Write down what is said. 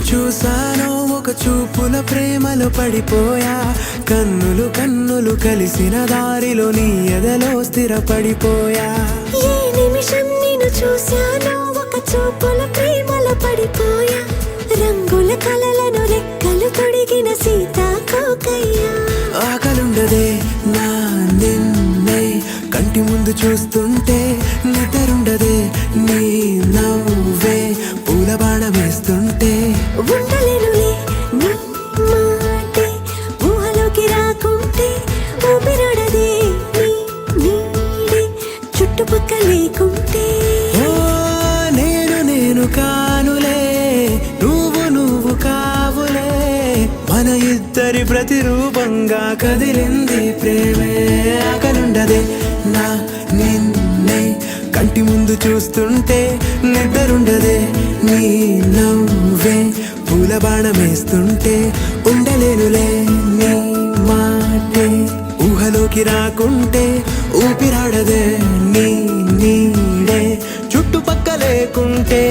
చూసానో ఒక చూపుల ప్రేమలో పడిపోయా. కన్నులు కన్నులు కలిసిన దారిలో నీ ఎదలో స్థిరపడిపోయా. ఏ నిమిషం నిన్ను చూశానో ఒక చూపుల ప్రేమలో పడిపోయా. రంగుల కలలను రెక్కలు తొడిగిన సీతాకోకయ్యా. ఆకలుండదే నా నిన్నే కంటి ముందు చూస్తుంటే, నిద్రుండదే నీ నవ్వే పూల బాణం వేస్తుంటే. ఉండలేనులే నీ మాటే ఊహలోకి రాకుంటే, ఊపిరాడదే నీ నీడే చుట్టుపక్కల లేకుంటే. ఓ నేను కానులే, నువ్వు కావులే, మన ఇద్దరి ప్రతిరూపంగా కదిలింది ప్రేమే. ఆకలుండదే నా నిన్నే కంటి ముందు చూస్తుంటే, నిద్రుండదే నీ నవ్వే పూల బాణం వేస్తుంటే. ఉండలేనులే నీ మాటే ఊహలోకి రాకుంటే, ఊపిరాడదే నీ నీడే చుట్టుపక్క లేకుంటే.